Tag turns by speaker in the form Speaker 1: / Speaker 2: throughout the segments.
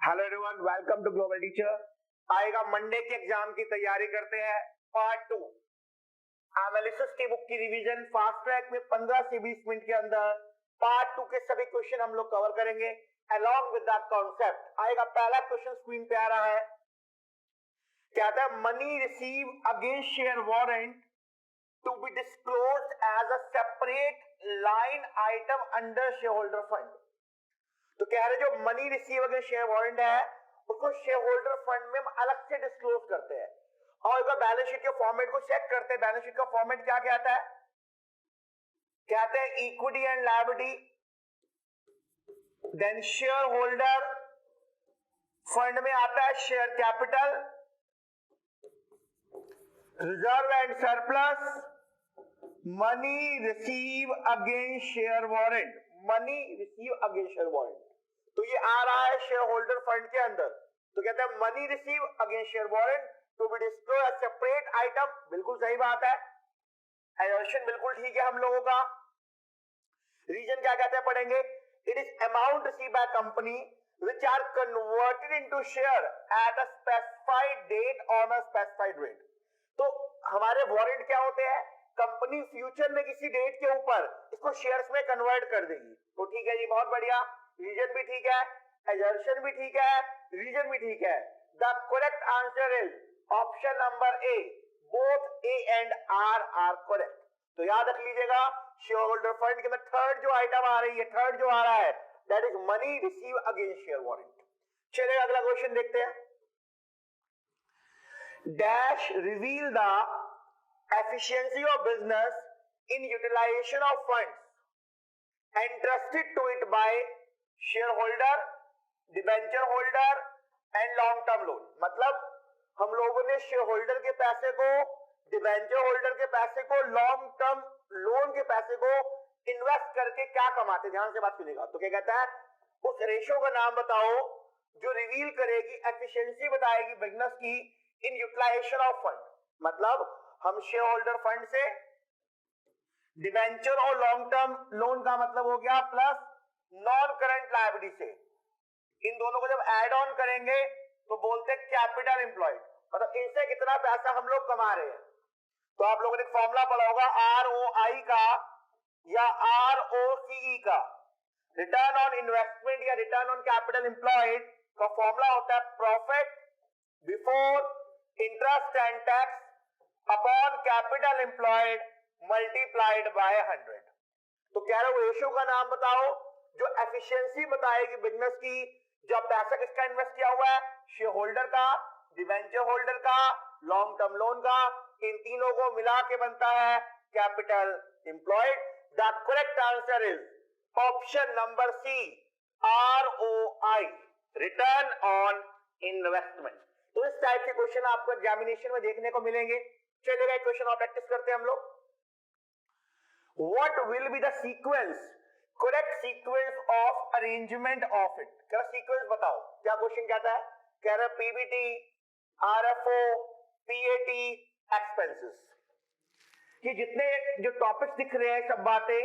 Speaker 1: Hello everyone, welcome to global teacher. आएगा Monday के एग्जाम की तैयारी करते हैं। पार्ट 2 एनालिसिस की बुक की रिवीजन फास्ट ट्रैक में 15 से 20 मिनट के अंदर पार्ट 2 के सभी क्वेश्चन हम लोग कवर करेंगे अलोंग विद दैट कॉन्सेप्ट। आएगा पहला क्वेश्चन स्क्रीन पे आ रहा है, कहता है money receive against share warrant to be disclosed as a separate line item under share holder fund. तो कह रहे जो money receive against share warrant है उसको शेयर होल्डर फंड में हम अलग से डिस्क्लोज करते हैं और एक बैलेंस शीट के फॉर्मेट को चेक करते हैं। बैलेंस शीट का फॉर्मेट क्या कहता है? कहते हैं equity and liability, then share holder fund में आता है share capital, reserve and surplus, money receive against share warrant, money receive against share warrant. तो ये आ रहा है शेयर होल्डर फंड के अंदर। तो कहते हैं money receive against share warrant to be disclosed as separate item. बिल्कुल सही बात है, एजम्पशन बिल्कुल ठीक है हम लोगों का। रीजन क्या कहते हैं पढ़ेंगे, it is amount receive by company which are converted into share at a specified date on a specified rate। तो हमारे वारंट क्या होते हैं? कंपनी फ्यूचर में किसी डेट के ऊपर इसको शेयर्स में कन्वर्ट कर देगी। तो ठीक है जी, बहुत बढ़िया। रीजन भी ठीक है, एजर्शन भी ठीक है, रीजन भी ठीक है। The correct answer is option number A, both A and R are correct. तो याद रख लीजिएगा, शेयर होल्डर फंड के अंदर थर्ड जो आइटम आ रही है, थर्ड जो आ रहा है that is money receive against share warrant. चलिए अगला क्वेश्चन देखते हैं। Dash reveal the efficiency of business in utilization of funds entrusted to it by shareholder, debenture holder and long term loan। मतलब हम लोगों ने शेयर होल्डर के पैसे को, डिबेंचर होल्डर के पैसे को, लॉन्ग टर्म लोन के पैसे को इन्वेस्ट करके क्या कमाते, ध्यान से बात सुनिएगा। तो क्या कहता है, उस रेशो का नाम बताओ जो रिवील करेगी, एफिशिएंसी बताएगी बिजनेस की इन यूटिलाइजेशन ऑफ फंड। मतलब हम शेयर होल्डर फंड से डिबेंचर और लॉन्ग टर्म लोन का मतलब हो गया प्लस नॉन करंट लायबिलिटी से, इन दोनों को जब ऐड ऑन करेंगे तो बोलते हैं कैपिटल एम्प्लॉयड। मतलब इनसे कितना पैसा हम लोग कमा रहे हैं। तो आप लोगों ने एक फॉर्मूला पढ़ा होगा ROI का या ROCE का, रिटर्न ऑन इन्वेस्टमेंट या रिटर्न ऑन कैपिटल एम्प्लॉयड का फॉर्मूला होता है profit before interest and tax upon capital employed multiplied by 100। तो कह रहे हो रेशियो का नाम बताओ जो एफिशिएंसी बताएगी बिजनेस की, जब पैसा किसका इन्वेस्ट किया हुआ है, शेयर होल्डर का, डिबेंचर होल्डर का, लॉन्ग टर्म लोन का, इन तीनों को मिला के बनता है capital employed. The correct answer is option number C, ROI, return on investment. तो इस टाइप के क्वेश्चन आपको एग्जामिनेशन में देखने को मिलेंगे। चलिएगा एक क्वेश्चन और प्रैक्टिस करते हैं हम लोग। What will be the sequence, correct sequence of arrangement of it? क्या सीक्वेंस बताओ, क्या क्वेश्चन कहता है? कह रहा है PBT, RFO, PAT, expenses। ये जितने जो टॉपिक्स दिख रहे हैं सब बातें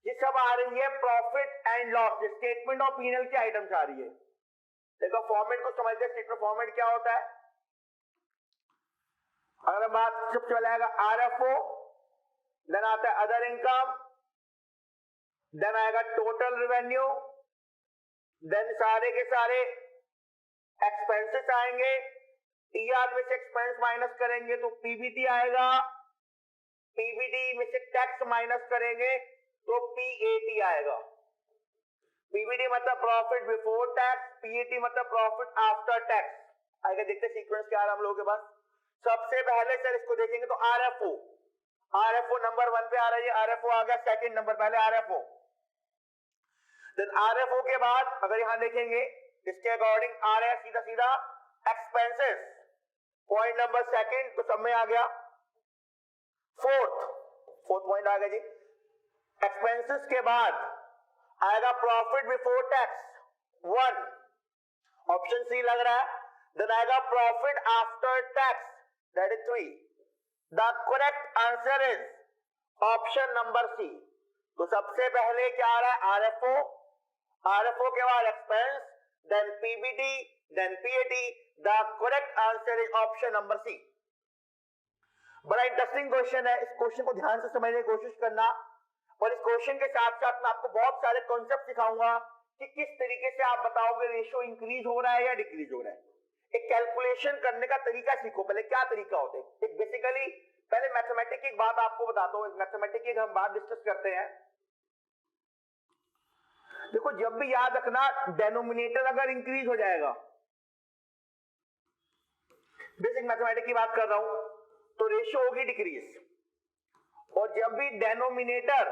Speaker 1: ये सब आ रही है profit and loss, statement of P&L की आइटम्स आ रही है। देखो फॉर्मेट को समझते हैं, स्टेटमेंट फॉर्मेट क्या होता है। अगर बात सब चलेगा RFO, देन आता है अदर इनकम, देन आएगा टोटल रेवेन्यू, देन सारे के सारे एक्सपेंसेस आएंगे, टीआर में से एक्सपेंस माइनस करेंगे तो पीबीटी आएगा, पीबीटी में से टैक्स माइनस करेंगे तो पीएटी आएगा। पीबीटी मतलब प्रॉफिट बिफोर टैक्स, पीएटी मतलब प्रॉफिट आफ्टर टैक्स आएगा। देखते सीक्वेंस क्या आ रहा है हम लोगों के पास। सबसे पहले सर इसको देखेंगे तो RFO नंबर 1 पे आ रही है, RFO आ गया सेकंड नंबर, पहले RFO, देन RFO के बाद अगर यहां देखेंगे इसके अकॉर्डिंग आ रहा है सीधा सीधा एक्सपेंसेस, पॉइंट नंबर सेकंड, तो सब में आ गया। फोर्थ पॉइंट आ गया जी। एक्सपेंसेस के बाद आएगा profit before tax 1, option C लग रहा है, देन आएगा profit after tax that is 3। The correct answer is option number C. तो सबसे पहले क्या आ रहा है RFO, RFO के बाद expense, then PBT, then PAT. The correct answer is option number C. बड़ा इंटरेस्टिंग क्वेश्चन है, इस क्वेश्चन को ध्यान से समझने की कोशिश करना, और इस क्वेश्चन के साथ साथ मैं आपको बहुत सारे कॉन्सेप्ट सिखाऊंगा कि किस तरीके से आप बताओगे रेशियो इंक्रीज हो रहा है या डिक्रीज हो रहा है। एक कैलकुलेशन करने का तरीका सीखो, पहले क्या तरीका होता है। एक बेसिकली पहले मैथमेटिक्स की एक बात आपको बताता हूँ, मैथमेटिक्स की हम बात डिस्कस करते हैं। देखो जब भी याद रखना, डेनोमिनेटर अगर इंक्रीज हो जाएगा, बेसिक मैथमेटिक्स की बात कर रहा हूं, तो रेशियो होगी डिक्रीज, और जब भी डेनोमिनेटर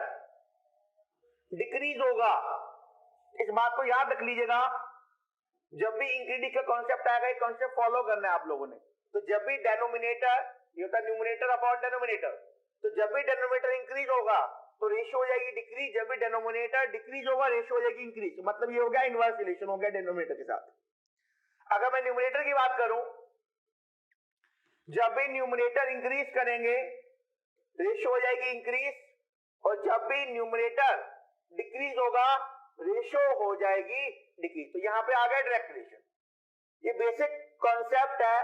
Speaker 1: डिक्रीज होगा, इस बात को याद रख लीजिएगा, जब भी इंक्रीज का कॉन्सेप्ट आएगा, ये कॉन्सेप्ट फॉलो करना है आप लोगों ने। तो जब भी डेनोमिनेटर, ये होता है न्यूमरेटर अपॉन डेनोमिनेटर, तो जब भी डेनोमिनेटर इंक्रीज होगा तो रेशियो हो जाएगी डिक्रीज, जब भी डेनोमिनेटर डिक्रीज होगा रेशियो हो जाएगी इंक्रीज। मतलब ये हो गया इनवर्स रिलेशन हो गया डेनोमिनेटर के साथ। अगर मैं न्यूमरेटर की बात करूं, जब भी न्यूमरेटर इंक्रीज करेंगे रेशियो हो जाएगी इंक्रीज, और जब भी न्यूमरेटर डिक्रीज होगा रेशियो हो जाएगी डिक्रीज। तो यहां पे आ गया डायरेक्ट रिलेशन। ये बेसिक कॉन्सेप्ट है,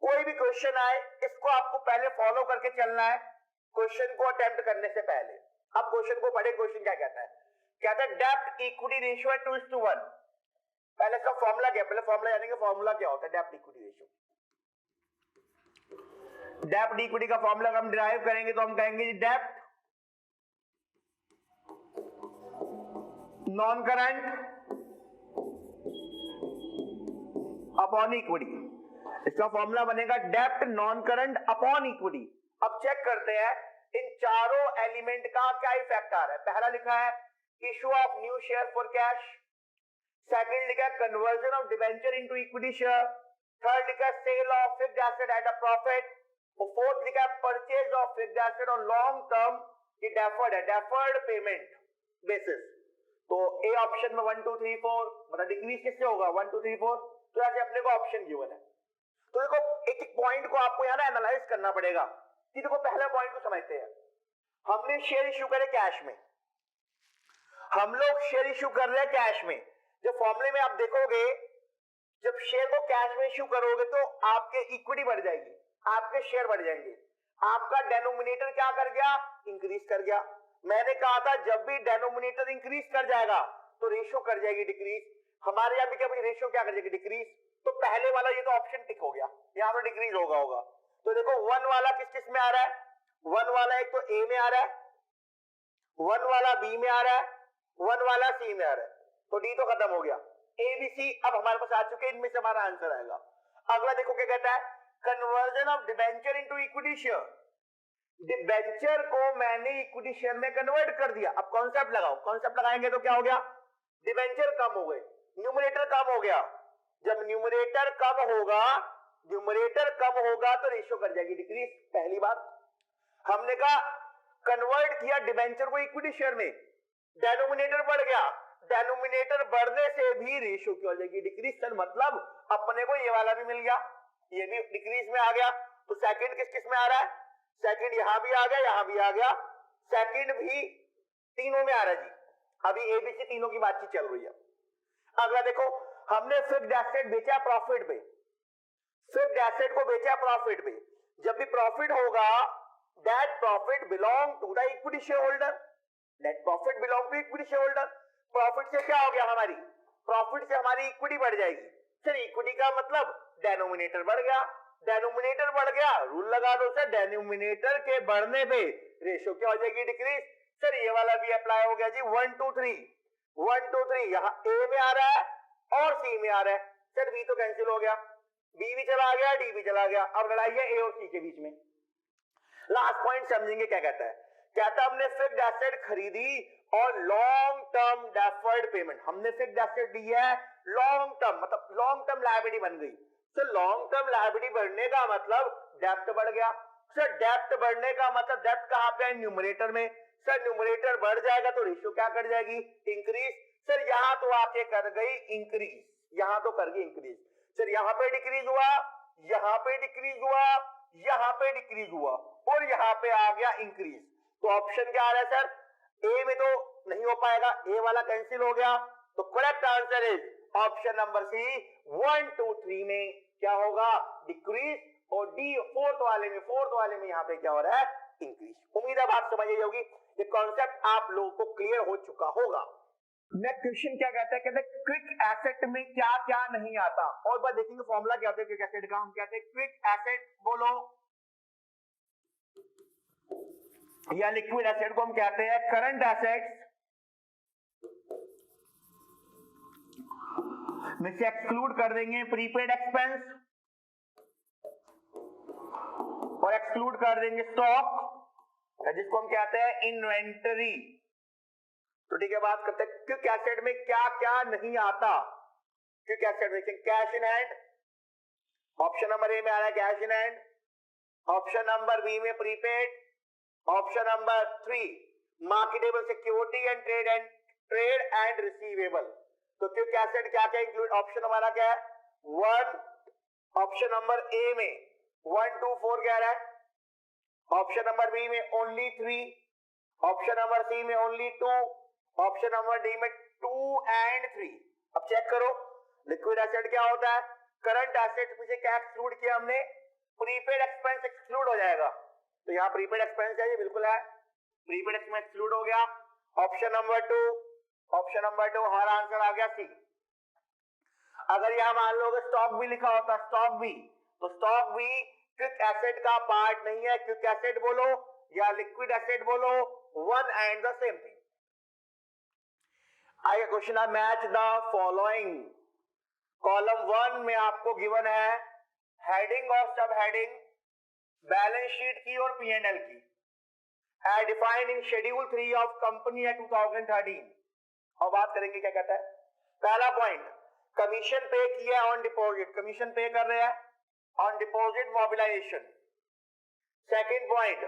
Speaker 1: कोई भी क्वेश्चन आए इसको आपको पहले फॉलो करके चलना है क्वेश्चन को अटेम्प्ट करने से पहले। अब क्वेश्चन को पढ़े, क्वेश्चन क्या कहता है, कहता है डेप्थ इक्विटी रेशियो है 2:1। पहले इसका फॉर्मूला क्या, पहले फॉर्मूला जानेंगे, फॉर्मूला क्या होता है depth equity ratio. Depth equity का फॉर्मूला हम डिराइव करेंगे तो हम कहेंगे depth non current upon equity. इसका फॉर्मूला बनेगा depth non current upon equity. अब चेक करते हैं इन चारों एलिमेंट का क्या इफेक्ट आ रहा है। पहला लिखा है issue of new share for cash, second लिखा है conversion of debenture into equity share, third लिखा है sale of fixed asset at a profit, और फोर्थ लिखा है purchase of fixed asset on long term, ये डेफर्ड है, डेफर्ड पेमेंट बेसिस। तो ए ऑप्शन में 1 2 3 4, मतलब डिक्रीज किससे होगा 1 2 3 4, तो ऐसे अपने को ऑप्शन गिवन है। तो देखो एक एक पॉइंट को आपको यहाँ ना एनालाइज करना पड़ेगा कि देखो पहले पॉइंट को समझते हैं। हमने शेयर इश्यू करे कैश में, हम लोग शेयर इश्यू कर रहे हैं कैश में। जब फॉर्मूले में आप देखोगे, जब शेयर को कैश में इश्यू करोगे तो आपके इक्विटी बढ़ जाएगी, आपके शेयर बढ़ जाएंगे, आपका डेनोमिनेटर क्या कर गया, इंक्रीज कर गया। मैंने कहा था जब भी डेनोमिनेटर इंक्रीज कर जाएगा तो रेशियो कर जाएगी डिक्रीज। हमारे यहाँ भी क्या रेशियो क्या कर जाएगी डिक्रीज। तो पहले वाला ये तो ऑप्शन टिक हो गया, यहाँ पर डिक्रीज होगा। तो देखो 1 वाला किस किस में आ रहा है, 1 वाला एक तो ए में आ रहा है, 1 वाला बी में आ रहा है, 1 वाला सी में आ रहा है, तो डी तो खत्म हो गया। ए बी सी अब हमारे पास आ चुके हैं, इनमें से हमारा आंसर आएगा। अगला देखो क्या कहता है, conversion of debenture into equity share. Debenture को मैंने इक्विटी शेयर में कन्वर्ट कर दिया। अब कॉन्सेप्ट लगाओ, कॉन्सेप्ट लगाएंगे तो क्या हो गया, डिबेंचर कम हो गए, न्यूमरेटर कम हो गया। जब न्यूमरेटर कम होगा, न्यूमरेटर कम होगा तो रेशियो कर जाएगी डिक्रीज। पहली बात हमने कहा कन्वर्ट किया डिबेंचर को इक्विटी शेयर में, डेनोमिनेटर बढ़ गया, डेनोमिनेटर बढ़ने से भी रेशियो क्या हो जाएगी डिक्रीज। सर मतलब अपने को ये वाला भी मिल गया, ये भी डिक्रीज में आ गया। तो सेकंड किस किस में आ रहा है, सेकंड यहां भी आ गया, यहां भी आ गया, सेकंड भी तीनों में आ रहा है जी। अभी एबीसी तीनों की बातचीत चल रही है। अगला देखो, हमने फिक्स्ड एसेट बेचा प्रॉफिट पे, फिक्स्ड एसेट को बेचा प्रॉफिट पे। जब भी प्रॉफिट होगा, that profit belong to the equity share holder, that profit belong to equity share holder. Profit से क्या हो गया, हमारी प्रॉफिट से हमारी इक्विटी बढ़ जाएगी। सर इक्विटी का मतलब डेनोमिनेटर बढ़ गया, डेनोमिनेटर बढ़ गया, रूल लगा दो सर, डेनोमिनेटर के बढ़ने पे रेशियो क्या हो जाएगी डिक्रीज। सर ये वाला भी अप्लाई हो गया जी, 1 2 3 1 2 3, यहाँ ए में आ रहा है और सी में आ रहा है। सर बी तो कैंसिल हो गया, बी भी चला गया, डी भी चला गया। अब लड़ाई है ए और सी के बीच में। लास्ट पॉइंट समझेंगे क्या कहता है, कहता हमने फिक्स्ड एसेट खरीदी और लॉन्ग टर्म डेफर्ड पेमेंट, हमने फिक्स्ड एसेट दी है लॉन्ग टर्म, मतलब लॉन्ग टर्म लायबिलिटी बन गई। सर लॉन्ग टर्म लायबिलिटी बढ़ने का मतलब डेप्थ बढ़ गया। सर डेप्थ बढ़ने का मतलब डेप्थ कहां पे है, न्यूमरेटर में। सर न्यूमरेटर बढ़ जाएगा तो रेशियो क्या कर जाएगी, इंक्रीज। सर यहां तो आके कर गई इंक्रीज, यहां तो कर गई इंक्रीज। सर यहां पे डिक्रीज हुआ, यहां पे डिक्रीज हुआ, यहां पे डिक्रीज हुआ, और यहां पे आ गया इंक्रीज। तो ऑप्शन क्या आ रहा है सर, ए में तो नहीं हो पाएगा, ए वाला कैंसिल हो गया। तो correct answer is option number C 1 2 3 में क्या होगा, डिक्रीज, और डी फोर्थ वाले में यहाँ पे क्या हो रहा है, इंक्रीज। उम्मीद है बात समझ आई होगी, ये कॉन्सेप्ट आप लोगों को क्लियर हो चुका होगा। नेक्स्ट क्वेश्चन क्या कहता है, कहते हैं क्विक एसेट में क्या क्या नहीं आता, और बार देखेंगे फॉर्मूला क्या होता है क्विक एसेट का। हम कहते हैं क्विक एसेट बोलो या लिक्विड एसेट को हम कहते हैं करंट एसेट्स में से एक्सक्लूड कर देंगे प्रीपेड एक्सपेंस और एक्सक्लूड कर देंगे स्टॉक, जिसको हम कहते हैं इन्वेंटरी। तो ठीक है, बात करते हैं क्विक एसेट में क्या क्या नहीं आता। क्विक एसेट में cash in hand, option number A में आ रहा है cash in hand, option number B में prepaid, option number 3 marketable security and trade and receivable. तो क्विक एसेट क्या क्या इंक्लूड, ऑप्शन हमारा क्या है 1, ऑप्शन नंबर ए में 1 2 4 कह रहा है, ऑप्शन नंबर बी में ओनली 3, ऑप्शन नंबर सी में ओनली 2, ऑप्शन नंबर डी में 2 एंड 3। अब चेक करो लिक्विड एसेट क्या होता है, करंट एसेट में से क्या एक्सक्लूड किया हमने, प्रीपेड एक्सपेंस एक्सक्लूड हो जाएगा। तो यहाँ प्रीपेड एक्सपेंस है, ये बिल्कुल है, प्रीपेड एक्सपेंस एक्सक्लूड हो गया। ऑप्शन नंबर 2 हमारा आंसर आ गया सी। अगर यहाँ मान लो स्टॉक भी लिखा होता, स्टॉक भी, तो स्टॉक भी क्विक एसेट का पार्ट नहीं है। क्विक एसेट बोलो या लिक्विड एसेट बोलो, one and the same thing. आइए क्वेश्चन है मैच द फॉलोइंग। कॉलम 1 में आपको गिवन है हेडिंग और सब हेडिंग बैलेंस शीट की और P&L की, है defined in schedule 3 of company act 2013। और बात करेंगे क्या कहता है। पहला पॉइंट, कमीशन पे किया ऑन डिपॉजिट, कमीशन पे कर रहे हैं on deposit mobilization. Second point,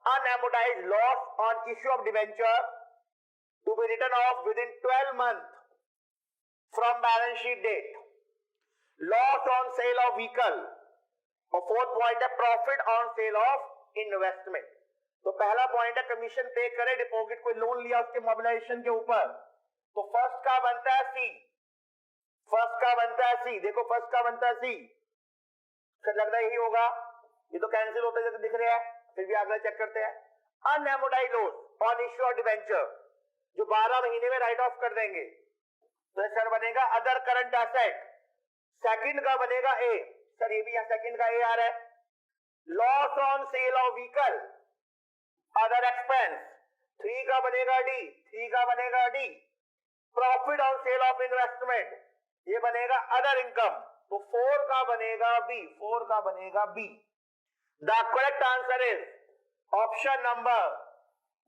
Speaker 1: unamortized loss on issue of debenture to be written off within 12 month from balance sheet date, loss on sale of vehicle. और fourth point है profit on sale of investment. तो पहला point है commission पे करे, deposit कोई loan लिया उसके मोबिलाइजेशन के ऊपर, तो फर्स्ट का बनता है सी, फर्स्ट का बनता है सी। देखो फर्स्ट का बनता है सी, फिर लग रहा है यही होगा, ये तो कैंसिल होते जैसे दिख रहे हैं, फिर भी अगला चेक करते हैं। Unamortized loss on issue of debenture, जो 12 महीने में राइट ऑफ कर देंगे, तो सर बनेगा अदर करंट एसेट। सेकंड का बनेगा ए, सर ये भी यहां सेकंड का ए आ रहा है। Loss on sale of vehicle other expense, 3 का बनेगा डी, 3 का बनेगा D. Profit on sale of investment, ये बनेगा अदर इनकम, तो 4 का बनेगा बी, 4 का बनेगा B. The correct answer is option number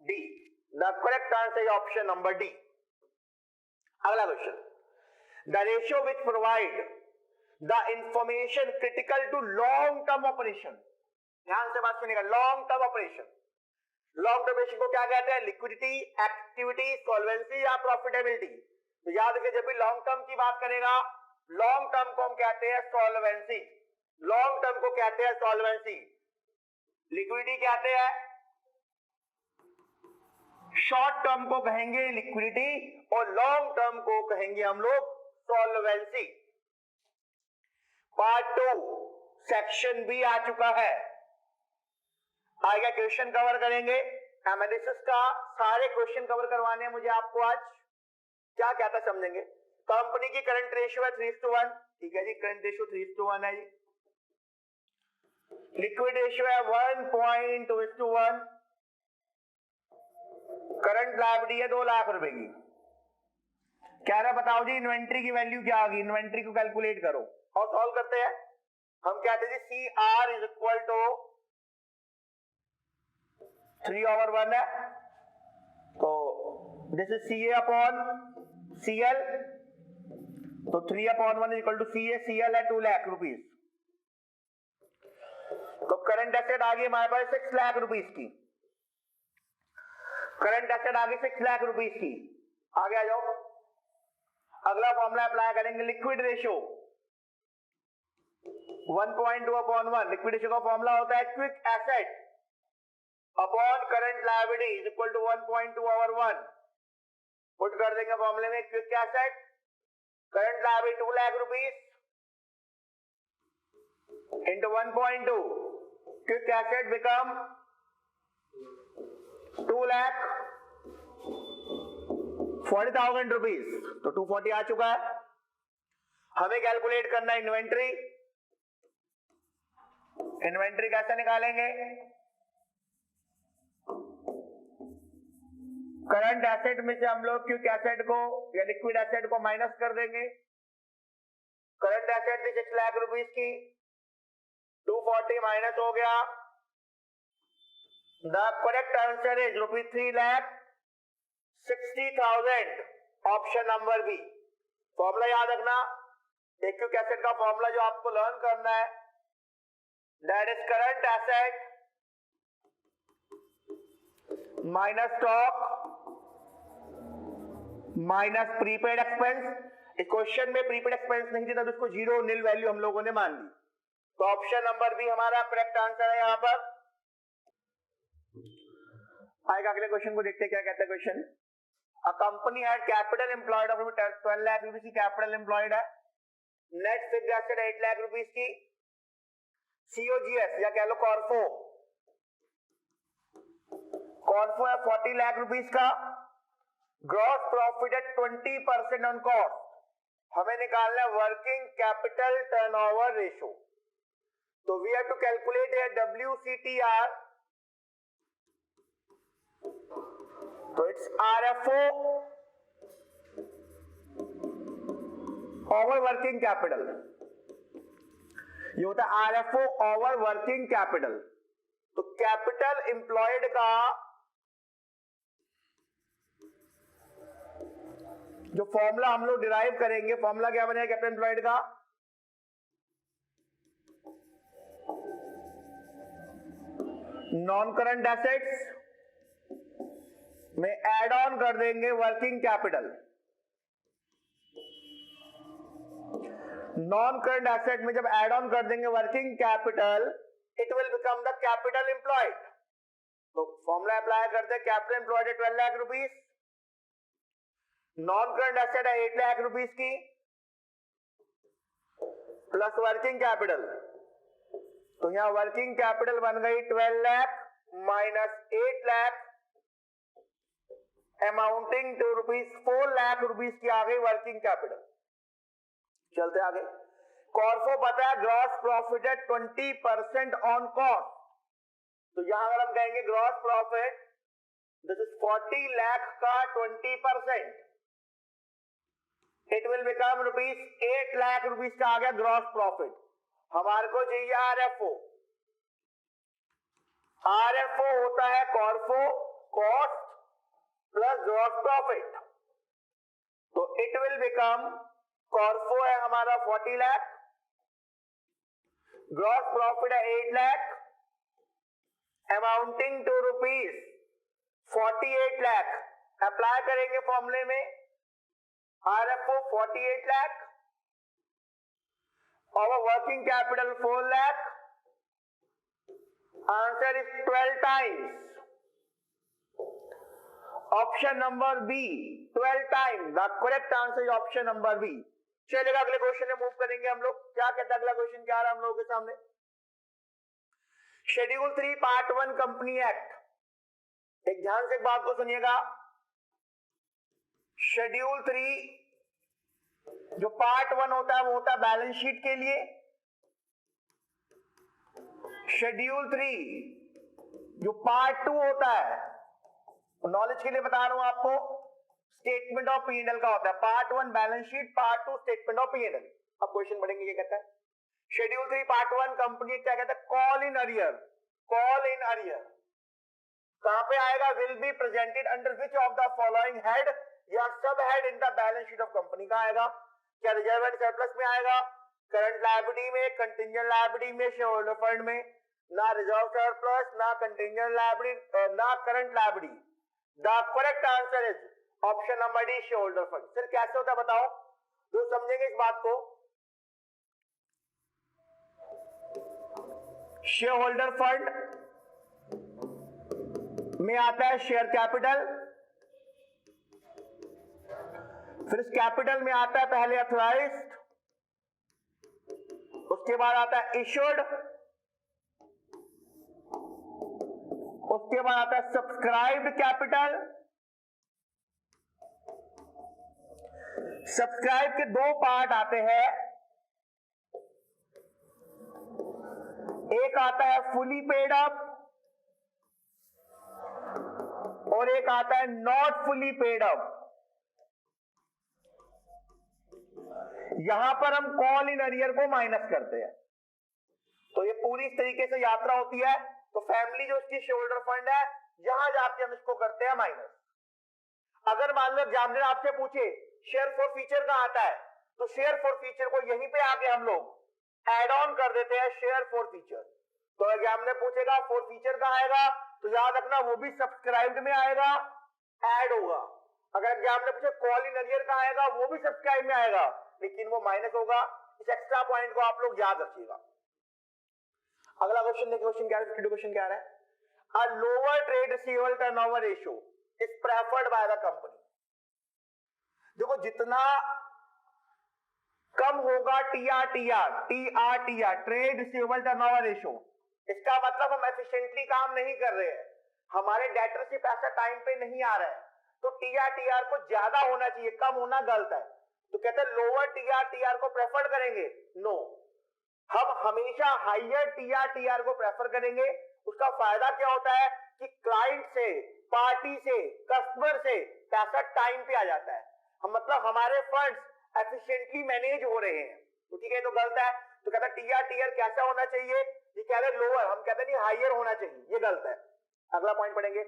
Speaker 1: D, the correct answer is option number D. अगला question, the ratio which provide the information critical to long term operation. ध्यान से बात सुनिएगा, long term operation, long term operation को क्या कहते हैं, liquidity, activity, solvency या प्रॉफिटेबिलिटी। तो याद रखिए जब भी लॉन्ग टर्म की बात करेगा, लॉन्ग टर्म को हम कहते हैं सॉल्वेंसी, लॉन्ग टर्म को कहते हैं सॉल्वेंसी। लिक्विडिटी कहते हैं, शॉर्ट टर्म को कहेंगे लिक्विडिटी और लॉन्ग टर्म को कहेंगे हम लोग सॉल्वेंसी। पार्ट 2 सेक्शन बी आ चुका है, आगे क्वेश्चन कवर करेंगे। एनालिसिस का सारे क्वेश्चन कवर करवाने हैं मुझे आपको आज। क्या कहता समझेंगे। कंपनी की करंट रेशियो है 3:1, ठीक है जी, करंट रेशियो 3:1 है जी। लिक्विड रेशियो है 1.2:1, करंट लायबिलिटी है 2 लाख रुपए की। कह रहा बताओ जी इन्वेंट्री की वैल्यू क्या होगी, इन्वेंट्री को कैलकुलेट करो और सॉल्व करते हैं। हम कहते हैं C R is equal to 3/1 है, तो this is C A upon C L, तो 3/1 is equal to C A, C L है 2 लाख रुपीज। तो करंट एसेट आ गई हमारे पास 6 लाख रुपीज की, करंट एसेट आ गई 6 लाख रुपीज की। आगे आ जाओ, अगला फॉर्मूला अप्लाई करेंगे, लिक्विड रेशियो 1.2/1। लिक्विड रेशियो का फॉर्मूला होता है quick asset upon current liability is equal to 1.2/1। Put कर देंगे फॉर्मूले में quick asset current liability 2 lakh rupees into 1.2, quick asset become 2 lakh 40,000 rupees, तो 240 आ चुका है। हमें कैलकुलेट करना है इन्वेंट्री। इन्वेंट्री कैसे निकालेंगे? करंट एसेट में से हम लोग क्विक एसेट को या लिक्विड एसेट को माइनस कर देंगे। करंट एसेट थी 6 लाख रुपीस की, 240 माइनस हो गया। The correct answer is ₹3,60,000, option number B. Formula याद रखना, एक क्विक एसेट का फॉर्मूला जो आपको लर्न करना है, that is current asset minus stock minus prepaid expense. इस क्वेश्चन में प्रीपेड एक्सपेंस नहीं थी तब इसको जीरो नील वैल्यू हम लोगों ने मान ली, तो ऑप्शन नंबर बी हमारा करेक्ट आंसर है। यहां पर आएगा अगले क्वेश्चन को देखते हैं क्या कहता है question. A company had capital employed of 12 lakh rupees की कैपिटल एम्प्लॉयड है, net fixed asset 8 lakh rupees की, सीओजीएस या कह लो कॉर्फो है 40 लाख रुपीस का, ग्रॉस प्रॉफिट है 20% ऑन कॉस्ट। हमें निकालना है वर्किंग कैपिटल टर्नओवर रेशो, तो वी हैव टू कैलकुलेट है WCTR, तो it's RFO over working capital, ये होता है RFO ओवर वर्किंग कैपिटल। तो कैपिटल एम्प्लॉयड का जो फॉर्मूला हम लोग डिराइव करेंगे, फॉर्मूला क्या बनेगा कैपिटल एम्प्लॉयड का? नॉन करंट एसेट्स में एड ऑन कर देंगे working capital. Non current asset में जब एड ऑन कर देंगे working capital, it will become the capital employed. तो फॉर्मूला अप्लाई करते हैं, capital employed 12 lakh rupees, non current asset है 8 लाख रुपीस की, प्लस वर्किंग कैपिटल, तो यहां वर्किंग कैपिटल बन गई 12 lakh minus 8 lakh amounting to ₹4 lakh rupees की आ गई वर्किंग कैपिटल। चलते आगे। कॉर्फो पता है ग्रॉस प्रॉफिट है 20% ऑन कॉस्ट, तो यहां अगर हम कहेंगे gross profit this is 40 lakh का 20%, it will become ₹8 lakh rupees का आ गया ग्रॉस प्रॉफिट। हमारे को चाहिए RFO। RFO होता है CORFO cost plus gross profit, तो इट विल बिकम, कॉर्फो है हमारा 40 लाख, ग्रॉस प्रॉफिट है 8 lakh, amounting to ₹48 lakh. Apply करेंगे फॉर्मूले में, RFO 48 लाख और working capital 4 lakh, answer is 12 times, option number B 12 times, the correct answer is option number B. चलेगा अगले क्वेश्चन में मूव करेंगे हम लोग। क्या कहता है अगला क्वेश्चन, क्या आ रहा है हम लोगों के सामने? शेड्यूल 3 पार्ट 1 कंपनी एक्ट, एक ध्यान से एक बात को सुनिएगा। शेड्यूल 3 जो पार्ट 1 होता है वो होता है बैलेंस शीट के लिए। शेड्यूल 3 जो पार्ट 2 होता है, नॉलेज के लिए बता रहा हूं आपको, स्टेटमेंट ऑफ P&L का होता है। Part 1 balance sheet, part 2 statement of P&L। अब क्वेश्चन पढ़ेंगे, ये कहता है शेड्यूल 3 पार्ट 1 कंपनी क्या कहता है? Call in arrear. Call in arrear कहां पे आएगा? Will be presented under which of the following head या सब head in the balance sheet of company का आएगा? क्या रिजर्व एंड सरप्लस में आएगा, करंट लायबिलिटी में, कंटिंजेंट लायबिलिटी में, शेयर होल्डर फंड में? ना रिजर्व सरप्लस, ना कंटिंजेंट लायबिलिटी, ना current liability. The correct answer is option number D, share holder fund. Sir कैसे होता है बताओ, जो समझेंगे इस बात को। शेयर होल्डर फंड में आता है शेयर कैपिटल फिर इस कैपिटल में आता है पहले अथॉराइज्ड, उसके बाद आता है इश्यूड, उसके बाद आता है सब्सक्राइब्ड कैपिटल। सब्सक्राइब के दो पार्ट आते हैं, एक आता है फुली पेड अप और एक आता है नॉट फुली पेड अप। यहां पर हम कॉल इन अरियर को माइनस करते हैं, तो ये पूरी इस तरीके से यात्रा होती है। तो फैमिली जो इसकी शोल्डर फंड है, यहां जाके हम इसको करते हैं माइनस। अगर मान लो एग्जामिनर आपसे पूछे शेयर फॉर फीचर कहां आता है, तो शेयर फॉर फीचर को यहीं पे आके हम लोग एड ऑन कर देते हैं शेयर फॉर फीचर। तो एग्जामिनर पूछेगा फॉर फीचर कहां आएगा, तो याद रखना वो भी सब्सक्राइब्ड में आएगा, ऐड होगा। अगर एग्जामिनर पूछे कॉल इन अरियर कहां आएगा, वो भी सब्सक्राइब में आएगा, लेकिन वो माइनस होगा। इस एक्स्ट्रा पॉइंट को आप लोग याद रखिएगा। अगला क्वेश्चन देखिए, क्वेश्चन क्या है, क्वेश्चन क्या है, a lower trade receivable turnover ratio is preferred by the company. देखो जितना कम होगा टीआरटीआर ट्रेड रिसीवेबल टर्नओवर रेशियो, इसका मतलब हम एफिशिएंटली काम नहीं कर रहे हैं, हमारे डेटर से पैसा टाइम पे नहीं आ रहा है, तो टीआरटीआर को ज्यादा होना चाहिए, कम होना गलत है। तो कहते हैं लोअर टीआरटीआर को प्रेफर करेंगे, नो, हम हमेशा हाइयर टीआरटीआर को प्रेफर करेंगे। उसका फायदा क्या होता है कि क्लाइंट से, पार्टी से, कस्टमर से पैसा टाइम पे आ जाता है, हम मतलब हमारे फंड्स एफिशिएंटली मैनेज हो रहे हैं। तो ठीक है, तो गलत है। तो कहता है टीआरटीआर कैसा होना चाहिए, ये कह रहे लोअर, हम कहते हैं नहीं हाइयर होना चाहिए, ये गलत है। अगला पॉइंट पढ़ेंगे,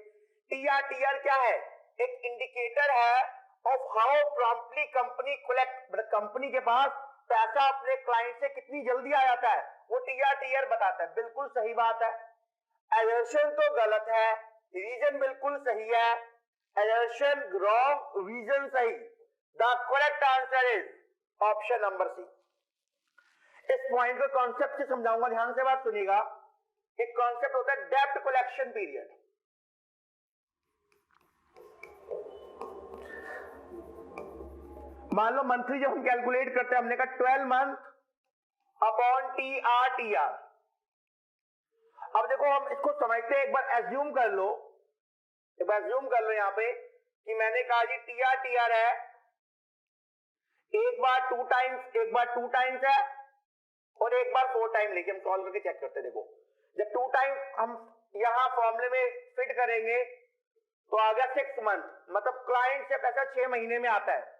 Speaker 1: टीआरटीआर क्या है, एक इंडिकेटर है of how promptly company collect, company के पास पैसा अपने क्लाइंट से कितनी जल्दी आ जाता है, वो टीआरटीआर बताता है। बिल्कुल सही बात है, एजर्शन तो गलत है, रीजन बिल्कुल सही है, एजर्शन रॉन्ग, रीजन सही। The correct answer is option number C. इस पॉइंट को कॉन्सेप्ट से समझाऊंगा, ध्यान से बात सुनिएगा। एक कॉन्सेप्ट होता है डेब्ट कलेक्शन पीरियड। मान लो मंथली जब हम कैलकुलेट करते हैं, हमने कहा 12 मंथ अपॉन टीआरटीआर। अब देखो हम इसको समझते हैं, एक बार एज्यूम कर लो, यहां पे कि मैंने कहा जी टीआरटीआर है, एक बार 2 टाइम्स है और एक बार 4 टाइम, लेके हम सॉल्व करके चेक करते हैं। देखो जब 2 टाइम्स हम यहां फॉर्मूले में फिट करेंगे तो आ गया 6 मंथ, मतलब क्लाइंट से पैसा 6 महीने में आता है।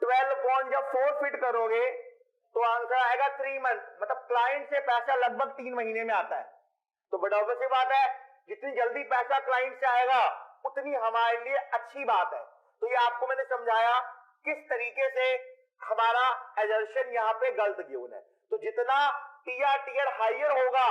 Speaker 1: 12 अपॉन जब 4 फिट करोगे तो आंसर आएगा 3 मंथ, मतलब क्लाइंट से पैसा लगभग 3 महीने में आता है। तो बड़ा ऑब्वियस बात है, जितनी जल्दी पैसा क्लाइंट से आएगा उतनी हमारे लिए अच्छी बात है। तो ये आपको मैंने समझाया किस तरीके से हमारा एजर्शन यहाँ पे गलत गिवन है। तो जितना टीआरटीआर हाइयर होगा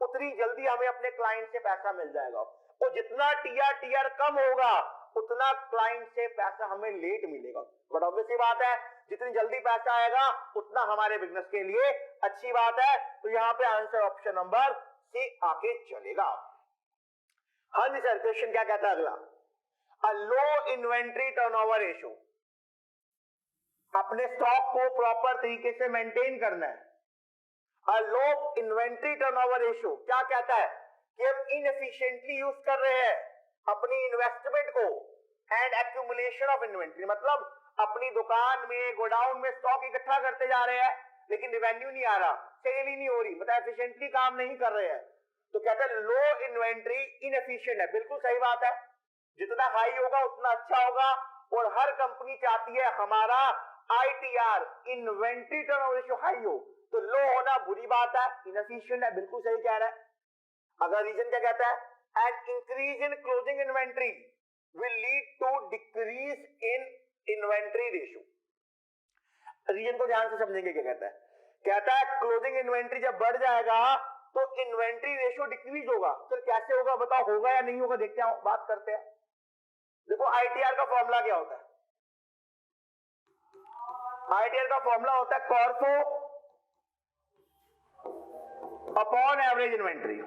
Speaker 1: उतनी जल्दी हमें अपने क्लाइंट से पैसा मिल जाएगा, और जितना टीआरटीआर कम होगा उतना क्लाइंट से पैसा हमें लेट मिलेगा। बट ऑब्वियस बात है, जितनी जल्दी पैसा आएगा उतना हमारे बिजनेस के लिए अच्छी बात है। तो यहाँ पे आंसर ऑप्शन नंबर सी आके चलेगा। हाँ जी सर, क्वेश्चन क्या कहता है अगला, अ लो इन्वेंट्री टर्नओवर रेशियो, अपने स्टॉक को प्रॉपर तरीके से मेंटेन करना है। अ लो इन्वेंट्री टर्नओवर रेशियो क्या कहता है कि हम इनएफिशिएंटली यूज कर रहे हैं अपनी इन्वेस्टमेंट को, एंड एक्यूमुलेशन ऑफ इन्वेंट्री, मतलब अपनी दुकान में, गोडाउन में स्टॉक इकट्ठा करते जा रहे हैं लेकिन रेवेन्यू नहीं आ रहा, सेल ही नहीं हो रही, मतलब एफिशिएंटली काम नहीं कर रहे हैं। तो कहते हैं लो इन्वेंट्री इनएफिशिएंट है। बिल्कुल सही बात है, जितना हाई होगा उतना अच्छा होगा, और हर कंपनी चाहती है हमारा ITR, inventory turnover ratio high हो। तो लो होना बुरी बात है, इनएफिशिएंट है, बिल्कुल सही कह रहा है। अगर रीजन क्या कहता है, an increase in closing inventory will lead to decrease in inventory ratio. Reason को ध्यान से समझेंगे, क्या कहता है क्लोजिंग इन्वेंट्री जब बढ़ जाएगा तो इन्वेंट्री रेशियो डिक्रीज होगा। फिर कैसे होगा बताओ, होगा या नहीं होगा, देखते हैं, बात करते हैं। देखो आईटीआर का फॉर्मूला क्या होता है, आईटीआर का फॉर्मूला होता है कॉर्फो अपॉन एवरेज इन्वेंट्री।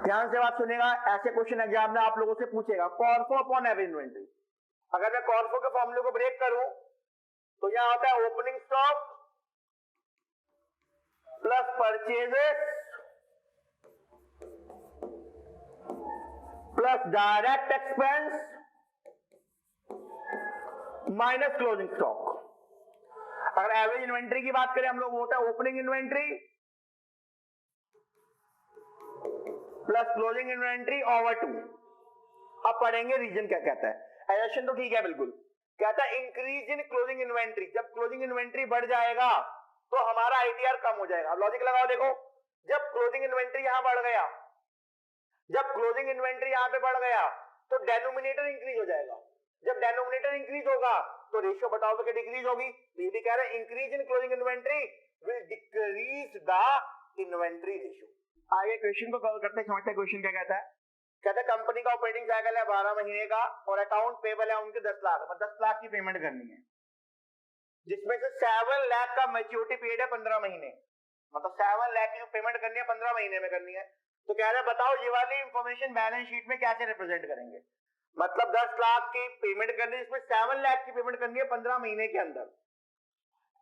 Speaker 1: ध्यान से बात सुनेगा, ऐसे क्वेश्चन एग्जाम में आप लोगों से पूछेगा, कॉर्फो अपॉन एवरेज इन्वेंट्री। अगर मैं कॉर्फो के फॉर्मूले को ब्रेक करूं तो यहां होता है opening stock plus purchases plus direct expense minus closing stock. अगर एवरेज इन्वेंट्री की बात करें हम लोग, होता है opening inventory plus closing inventory over 2। अब पढ़ेंगे रीजन क्या कहता है। एडिशन तो ठीक है बिल्कुल, कहता है इंक्रीज इन क्लोजिंग इन्वेंट्री। जब क्लोजिंग इन्वेंट्री बढ़ जाएगा तो हमारा आईटीआर कम हो जाएगा। अब लॉजिक लगाओ, देखो जब क्लोजिंग इन्वेंट्री यहां बढ़ गया, जब क्लोजिंग इन्वेंट्री यहां पे बढ़ गया तो डेनोमिनेटर इंक्रीज हो जाएगा। जब डेनोमिनेटर इंक्रीज होगा तो रेशियो बताओ तो क्या डिक्रीज होगी। ये भी कह रहे हैं increase in closing inventory will decrease the inventory ratio. आगे क्वेश्चन को कॉल करते हैं, समझते हैं क्वेश्चन क्या कहता है। कहते हैं कंपनी का ऑपरेटिंग साइकिल है 12 महीने का और अकाउंट पेबल है उनके 10 लाख, 10 लाख की पेमेंट करनी है, जिसमें से 7 लाख का मैच्योरिटी पीरियड है 15 महीने। मतलब 7 लाख की जो पेमेंट करनी है 15 महीने में करनी है। तो कह रहे हैं बताओ ये वाली इंफॉर्मेशन बैलेंस शीट में कैसे रिप्रेजेंट करेंगे। मतलब 10 लाख की पेमेंट करनी है, जिसमें 7 लाख की पेमेंट करनी है 15 महीने के अंदर।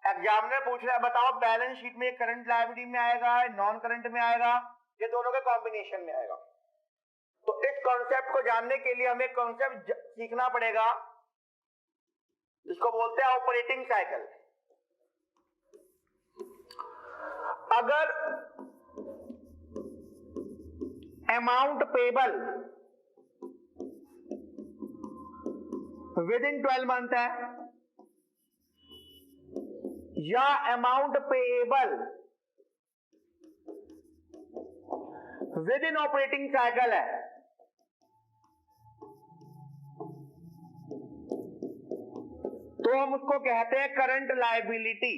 Speaker 1: एग्जामिनर पूछ रहा है बताओ बैलेंस शीट में करंट लायबिलिटी में आएगा, नॉन करंट में आएगा, ये दोनों के कॉम्बिनेशन में आएगा। तो इस कॉन्सेप्ट को जानने के लिए हमें कॉन्सेप्ट सीखना पड़ेगा जिसको बोलते हैं ऑपरेटिंग साइकिल। अगर amount payable with in 12 month है या amount payable with in operating cycle है, तो हम उसको कहते हैं करंट लायबिलिटी।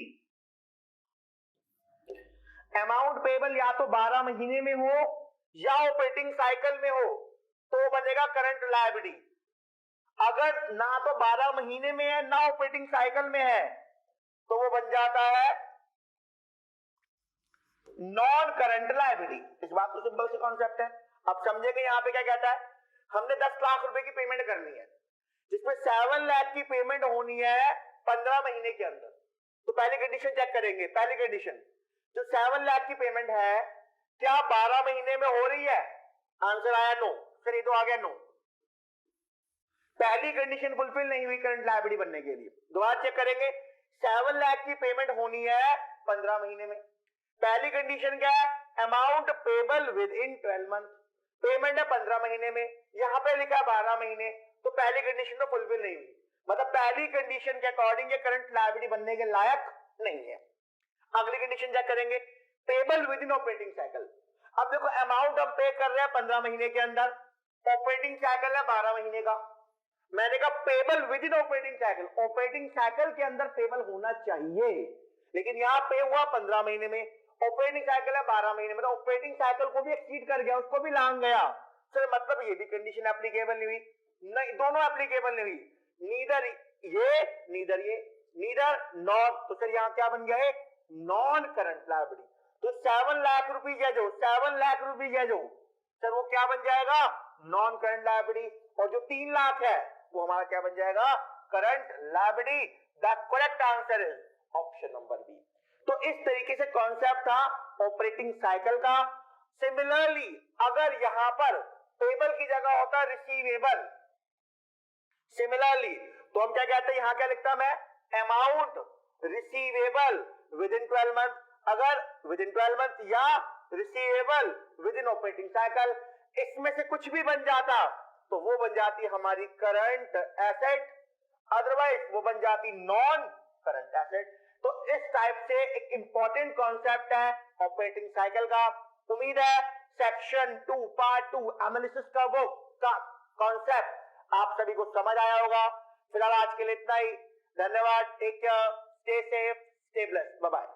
Speaker 1: अमाउंट पेबल या तो 12 महीने में हो या ऑपरेटिंग साइकिल में हो तो बनेगा करंट लायबिलिटी। अगर ना तो 12 महीने में है ना ऑपरेटिंग साइकिल में है तो वो बन जाता है नॉन करंट लायबिलिटी। इस बात को सिंपल से कॉन्सेप्ट है। अब समझेंगे यहां पे क्या कहता है। हमने 10 लाख रुपए की पेमेंट करनी है, जिसमें 7 लाख की पेमेंट होनी है 15 महीने के अंदर। तो पहली कंडीशन चेक करेंगे। पहली कंडीशन, जो 7 लाख की पेमेंट है क्या 12 महीने में हो रही है? आंसर आया नो। फिर ये तो आ गया नो। पहली कंडीशन फुलफिल नहीं हुई करंट लायबिलिटी बनने के लिए। दोबारा चेक करेंगे। 7 लाख की पेमेंट होनी है 15 महीने में। पहली कंडीशन क्या है? Amount payable with in 12 month. Payment है 15 महीने में, यहां पे लिखा है 12 महीने, तो पहली कंडीशन तो फुलफिल नहीं हुई। मतलब पहली कंडीशन के अकॉर्डिंग ये करंट लायबिलिटी बनने के लायक नहीं है। अगली कंडीशन चेक करेंगे। Payable with in operating cycle. अब देखो अमाउंट हम पे कर रहे हैं 15 महीने के अंदर, ऑपरेटिंग साइकिल है 12 महीने का। मैंने कहा payable with in operating cycle, operating cycle के अंदर पेबल होना चाहिए, लेकिन यहां पे हुआ 15 महीने में, ऑपरेटिंग साइकिल है 12 महीने में, तो ऑपरेटिंग साइकिल को भी एक्सीड कर गया, उसको भी लांग गया। सर मतलब ये भी कंडीशन एप्लीकेबल नहीं हुई, नहीं दोनों एप्लीकेबल नहीं हुई, नीदर ये नीदर ये, नीदर नॉन। तो सर यहां क्या बन गया है? Non current liability. तो 7 लाख रुपीज है जो, 7 लाख रुपीज है जो, सर वो क्या बन जाएगा? Non current liability. और जो 3 लाख है वो हमारा क्या बन जाएगा? Current liability. The correct answer is option number B. तो इस तरीके से कॉन्सेप्ट था ऑपरेटिंग साइकिल का। सिमिलरली अगर यहां पर पेबल की जगह होता रिसीवेबल, सिमिलरली तो हम क्या कहते हैं? यहां क्या लिखता मैं? Amount receivable with in 12 month. अगर विद इन 12 मंथ या receivable with in operating cycle, इसमें से कुछ भी बन जाता तो वो बन जाती हमारी करंट एसेट, अदरवाइज वो बन जाती नॉन करंट एसेट। तो इस टाइप से एक इंपॉर्टेंट कॉन्सेप्ट है ऑपरेटिंग साइकिल का। उम्मीद है सेक्शन 2 पार्ट 2 एनालिसिस का बुक का कॉन्सेप्ट आप सभी को समझ आया होगा। फिलहाल आज के लिए इतना ही। धन्यवाद। Take care, stay safe, stay blessed, bye bye.